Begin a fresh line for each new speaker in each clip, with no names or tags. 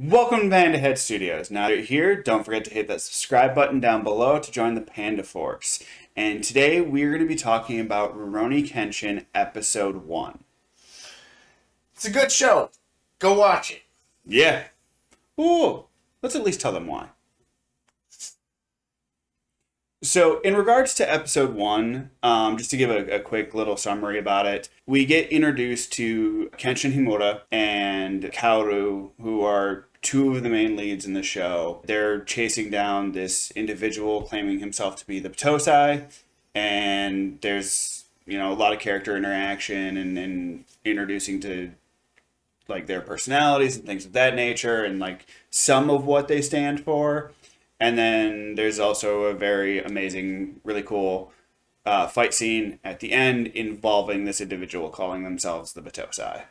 Welcome to Panda Head Studios. Now that you're here, don't forget to hit that subscribe button down below to join the Panda Force. And today we're going to be talking about Rurouni Kenshin Episode 1.
It's a good show. Go watch it.
Yeah. Ooh, let's at least tell them why. So, in regards to Episode 1, just to give a quick little summary about it, we get introduced to Kenshin Himura and Kaoru, who are two of the main leads in the show. They're chasing down this individual claiming himself to be the Batosai, and there's, a lot of character interaction and introducing to their personalities and things of that nature and some of what they stand for. And then there's also a very amazing, really cool fight scene at the end involving this individual calling themselves the Batosai.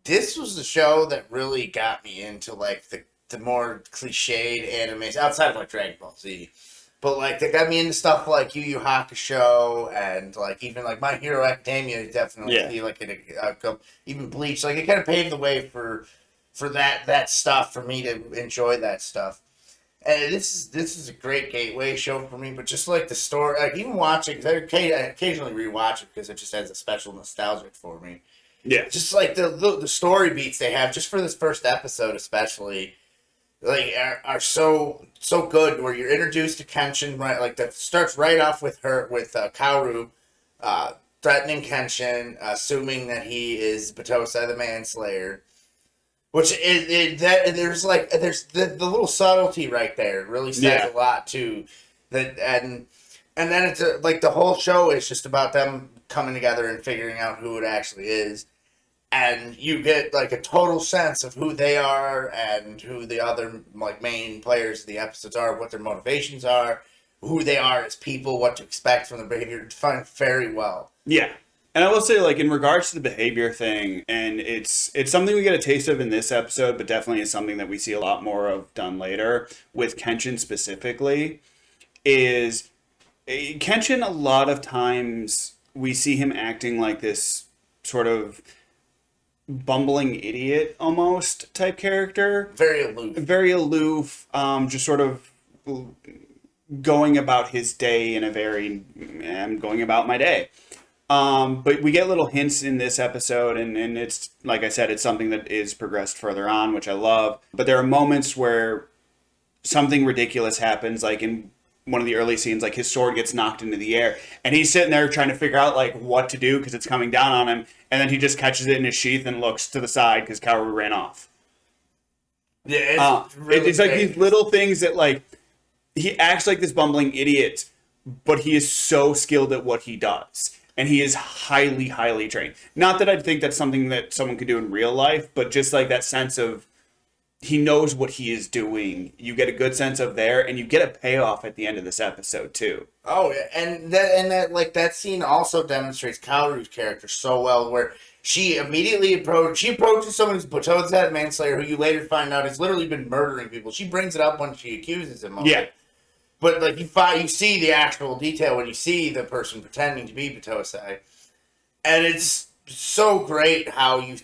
This was the show that really got me into the more cliched animes outside of Dragon Ball Z. But they got me into stuff like Yu Yu Hakusho and even My Hero Academia definitely even Bleach. It kind of paved the way for that stuff for me to enjoy that stuff. And this is a great gateway show for me. But just the story, even watching, because I occasionally rewatch it because it just has a special nostalgic for me.
Yeah,
Just the story beats they have, just for this first episode especially, are so good. Where you're introduced to Kenshin, right? That starts right off with Kaoru threatening Kenshin, assuming that he is Batosai the Manslayer. Which there's the little subtlety right there. It really says a lot too. And then it's the whole show is just about them coming together and figuring out who it actually is, and you get a total sense of who they are and who the other main players of the episodes are, what their motivations are, who they are as people, what to expect from their behavior. Defined very well.
Yeah. And I will say, in regards to the behavior thing, and it's something we get a taste of in this episode, but definitely is something that we see a lot more of done later, with Kenshin specifically, is Kenshin, a lot of times, we see him acting like this sort of bumbling idiot, almost, type character.
Very aloof.
Very aloof, just sort of going about his day in a very, I'm going about my day. But we get little hints in this episode, and it's, like I said, it's something that is progressed further on, which I love. But there are moments where something ridiculous happens, in one of the early scenes, his sword gets knocked into the air, and he's sitting there trying to figure out, what to do because it's coming down on him, and then he just catches it in his sheath and looks to the side because Kaoru ran off.
Yeah,
it's these little things that, he acts like this bumbling idiot, but he is so skilled at what he does. And he is highly, highly trained. Not that I think that's something that someone could do in real life, but just that sense of he knows what he is doing. You get a good sense of there, and you get a payoff at the end of this episode too.
Oh, and that scene also demonstrates Kaoru's character so well, where she immediately approaches someone who's Batosai Manslayer, who you later find out has literally been murdering people. She brings it up when she accuses him of it. But you see the actual detail when you see the person pretending to be Batosai, and it's so great how she's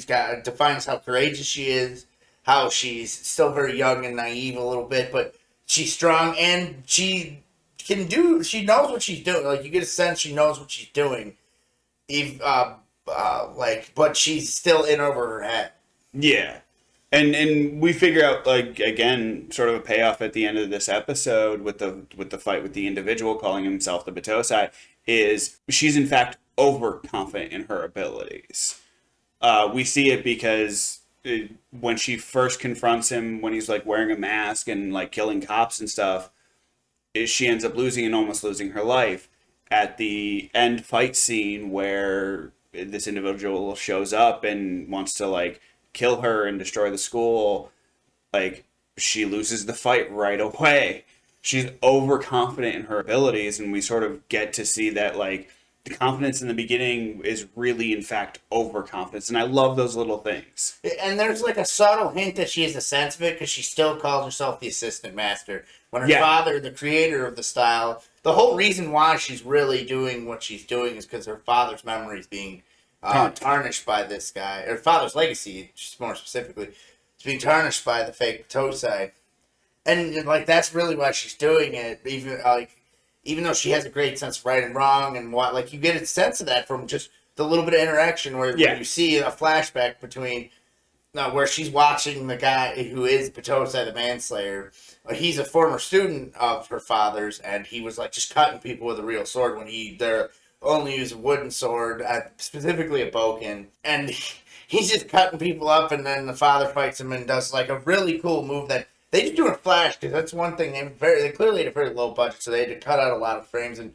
defines how courageous she is, how she's still very young and naive a little bit, but she's strong and she knows what she's doing. You get a sense she knows what she's doing, but she's still in over her head.
Yeah. And we figure out again sort of a payoff at the end of this episode with the fight with the individual calling himself the Batosai is she's in fact overconfident in her abilities. We see it because when she first confronts him when he's wearing a mask and killing cops and stuff, she ends up losing and almost losing her life at the end fight scene where this individual shows up and wants to kill her and destroy the school. She loses the fight right away. She's overconfident in her abilities, and we sort of get to see that the confidence in the beginning is really in fact overconfidence, and I love those little things.
And there's a subtle hint that she has a sense of it because she still calls herself the assistant master when her father, the creator of the style, the whole reason why she's really doing what she's doing is because her father's memory is being tarnished by this guy, or father's legacy, just more specifically, is being tarnished by the fake Tosai. And like that's really why she's doing it. Even though she has a great sense of right and wrong, and what like you get a sense of that from just the little bit of interaction where you see a flashback between where she's watching the guy who is Batosai the manslayer. He's a former student of her father's, and he was like just cutting people with a real sword when they're only use a wooden sword, specifically a boken, and he's just cutting people up, and then the father fights him and does like a really cool move that they just do in Flash, because that's one thing they clearly had a very low budget, so they had to cut out a lot of frames. And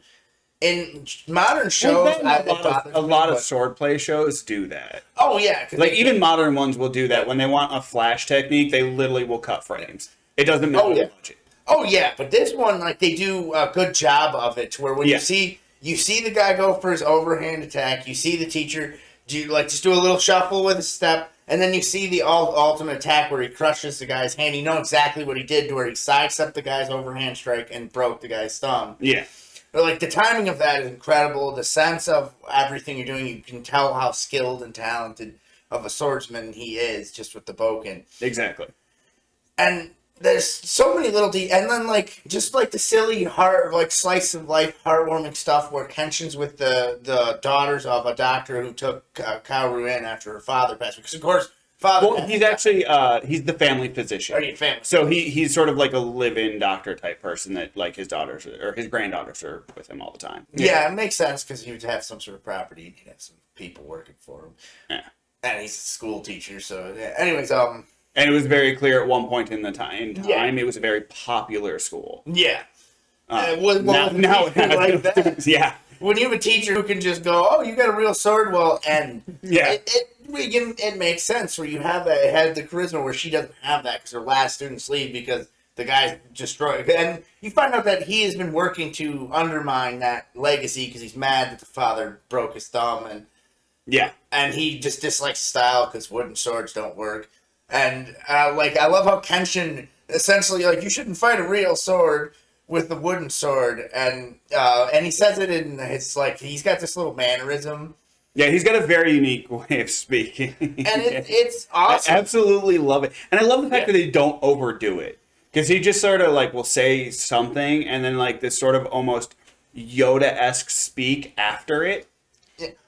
in modern shows,
a lot of swordplay shows do that.
Oh yeah,
like even modern ones will do that when they want a Flash technique. They literally will cut frames. It doesn't matter the budget.
Oh yeah, but this one like they do a good job of it, to where when you see the guy go for his overhand attack, you see the teacher just do a little shuffle with a step. And then you see the ultimate attack where he crushes the guy's hand. You know exactly what he did, to where he sidestepped the guy's overhand strike and broke the guy's thumb.
Yeah.
But like the timing of that is incredible. The sense of everything you're doing, you can tell how skilled and talented of a swordsman he is just with the boken.
Exactly.
And there's so many little and then like just like the silly slice of life heartwarming stuff where Kenshin's with the daughters of a doctor who took Kaoru in after her father passed, because of course
he's actually he's the family physician.
Oh, yeah, family.
So he's sort of like a live-in doctor type person that like his daughters or his granddaughters are with him all the time.
Yeah, it makes sense because he would have some sort of property. He'd have some people working for him.
Yeah,
and he's a school teacher. So yeah. Anyways,
and it was very clear at one point in time it was a very popular school.
Yeah.
Now it has
like that.
Students, yeah.
When you have a teacher who can just go, "Oh, you got a real sword," it makes sense where you had the charisma where she doesn't have that because her last students leave because the guy's destroyed, and you find out that he has been working to undermine that legacy because he's mad that the father broke his thumb, and he just dislikes style because wooden swords don't work. And I love how Kenshin essentially you shouldn't fight a real sword with the wooden sword, and he says it in his he's got this little mannerism.
Yeah, he's got a very unique way of speaking,
and it's awesome.
I absolutely love it, and I love the fact that they don't overdo it, because he just sort of will say something and then this sort of almost Yoda-esque speak after it.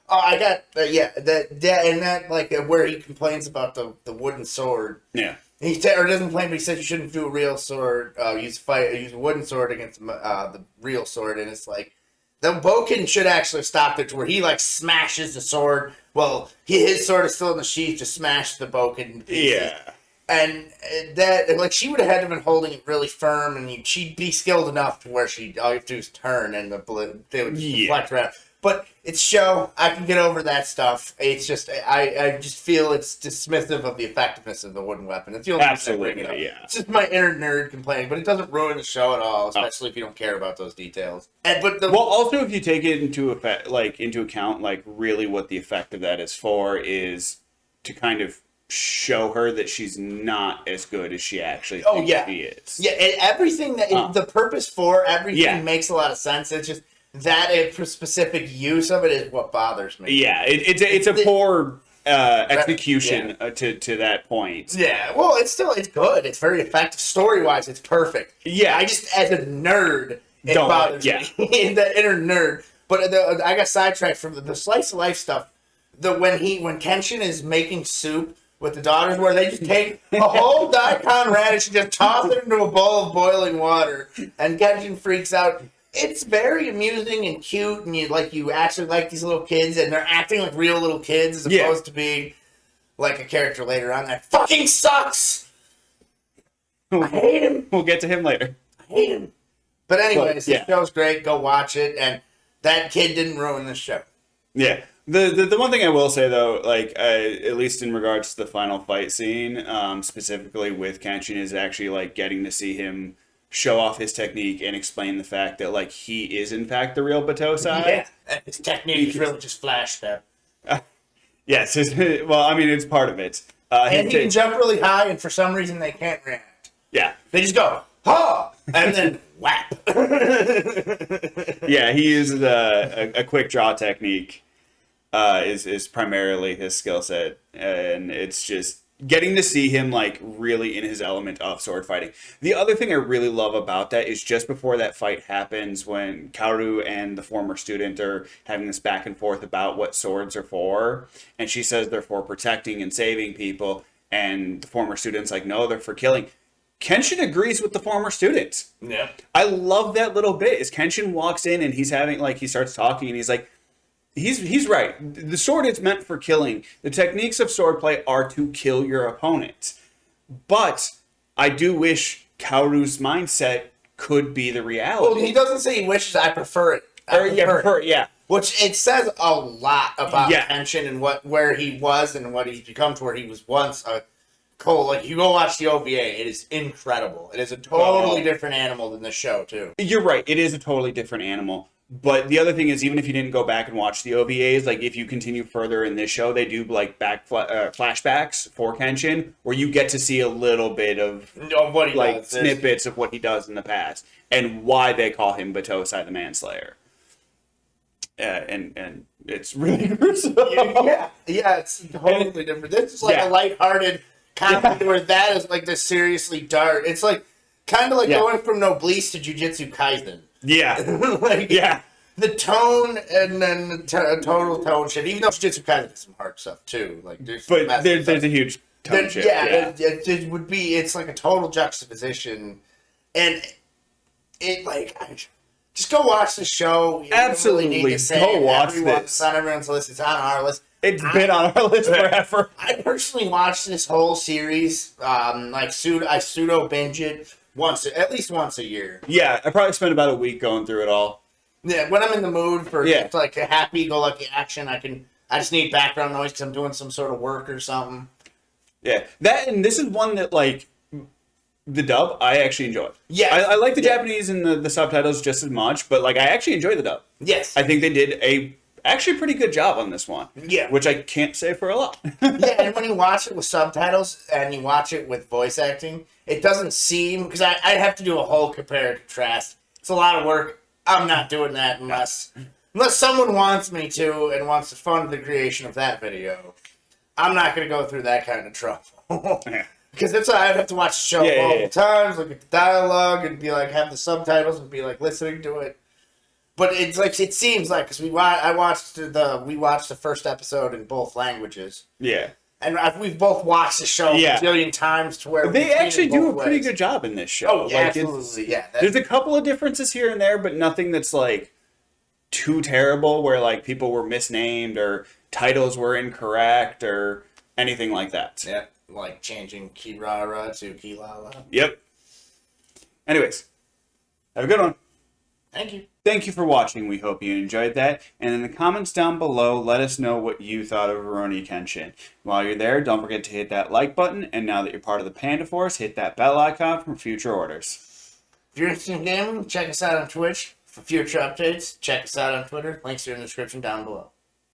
Oh, I got that where he complains about the wooden sword.
Yeah,
he doesn't complain, but he says you shouldn't do a real sword. Use a wooden sword against the real sword, and it's like the boken should actually stop it to where he smashes the sword. Well, his sword is still in the sheath to smash the boken.
Yeah,
and that she would have had to been holding it really firm, and she'd be skilled enough to where all you have to do is turn, and they would deflect around. But it's show. I can get over that stuff. It's just I just feel it's dismissive of the effectiveness of the wooden weapon. It's the only thing I bring it up. Yeah. It's just my inner nerd complaining, but it doesn't ruin the show at all, especially if you don't care about those details.
Also if you take it into account, really what the effect of that is for is to kind of show her that she's not as good as she actually thinks she is.
Yeah, and everything the purpose for everything makes a lot of sense. It's just that specific use of it is what bothers me.
Yeah, it's a poor execution to that point.
Yeah, well, it's good. It's very effective. Story-wise, it's perfect.
Yeah.
I just, as a nerd, it bothers me. The inner nerd. But I got sidetracked from the slice of life stuff. When Kenshin is making soup with the daughters, where they just take a whole daikon radish and just toss it into a bowl of boiling water, and Kenshin freaks out. It's very amusing and cute, and you actually like these little kids, and they're acting like real little kids as opposed to being like a character later on that fucking sucks. I hate him.
We'll get to him later.
I hate him. But anyways, the show's great. Go watch it, and that kid didn't ruin this show.
Yeah. The one thing I will say though, at least in regards to the final fight scene, specifically with Kenshin, is actually getting to see him show off his technique and explain the fact that he is in fact the real Batosai.
Yeah, his technique is really just flash step.
Yes, it's part of it.
And he can jump really high, and for some reason they can't react.
Yeah,
they just go ha, and then whap.
Yeah, he uses a quick draw technique. is primarily his skill set, and it's just getting to see him like really in his element of sword fighting. The other thing I really love about that is just before that fight happens, when Kaoru and the former student are having this back and forth about what swords are for, and she says they're for protecting and saving people, and the former student's like, no, they're for killing. Kenshin agrees with the former student.
Yeah.
I love that little bit. Is Kenshin walks in and he's having like he starts talking and he's like, he's right. The sword is meant for killing. The techniques of swordplay are to kill your opponent. But I do wish Kaoru's mindset could be the reality.
Well, he doesn't say he wishes. I prefer it.
Yeah.
Which it says a lot about
Yeah.
Kenshin and where he was and what he's become to where he was once a Cole. Like, you go watch the OVA, it is incredible. It is a totally different animal than the show too.
You're right. It is a totally different animal. But the other thing is, even if you didn't go back and watch the OVAs, like if you continue further in this show, they do like flashbacks for Kenshin, where you get to see a little bit of
What he
like
does,
snippets of what he does in the past and why they call him Batosai the Manslayer. And it's really gruesome.
yeah, it's totally different. This is like a lighthearted comedy where that is like the seriously dark. It's like kind of like going from Noblesse to Jujutsu Kaisen.
Yeah.
Like,
yeah.
The tone and then the total tone shit. Even though Jujutsu Kaisen has some hard stuff too. Like, there's
a huge tone shift.
It would be. It's like a total juxtaposition, and it like just go watch the show. You
Absolutely,
really need to say
go watch this.
It's on everyone's list. It's on our list.
It's been on our list forever.
I personally watched this whole series. I pseudo binge it at least once a year.
Yeah, I probably spent about a week going through it all.
Yeah, when I'm in the mood for just like a happy-go-lucky action, I just need background noise because I'm doing some sort of work or something.
Yeah, and this is one that like the dub I actually enjoy.
Yeah,
I like the Japanese and the subtitles just as much, but like I actually enjoy the dub.
Yes,
I think they did a actually pretty good job on this one.
Yeah,
which I can't say for a lot.
Yeah, and when you watch it with subtitles and you watch it with voice acting, it doesn't seem because I have to do a whole compare and contrast. It's a lot of work. I'm not doing that unless someone wants me to and wants to fund the creation of that video. I'm not going to go through that kind of trouble. Because I'd have to watch the show multiple times, look at the dialogue, and be like, have the subtitles and be like listening to it. But it's like it seems like because we watched the first episode in both languages.
Yeah.
And we've both watched the show a million times to where
they actually do a pretty good job in this show.
Oh, yeah, absolutely, yeah.
There's a couple of differences here and there, but nothing that's like too terrible where like people were misnamed or titles were incorrect or anything like that.
Yeah, like changing Kirara to Kilala.
Yep. Anyways, have a good one.
Thank you.
Thank you for watching. We hope you enjoyed that. And in the comments down below, let us know what you thought of Rurouni Kenshin. While you're there, don't forget to hit that like button. And now that you're part of the Panda Force, hit that bell icon for future orders.
If you're interested in gaming, check us out on Twitch. For future updates, check us out on Twitter. Links are in the description down below.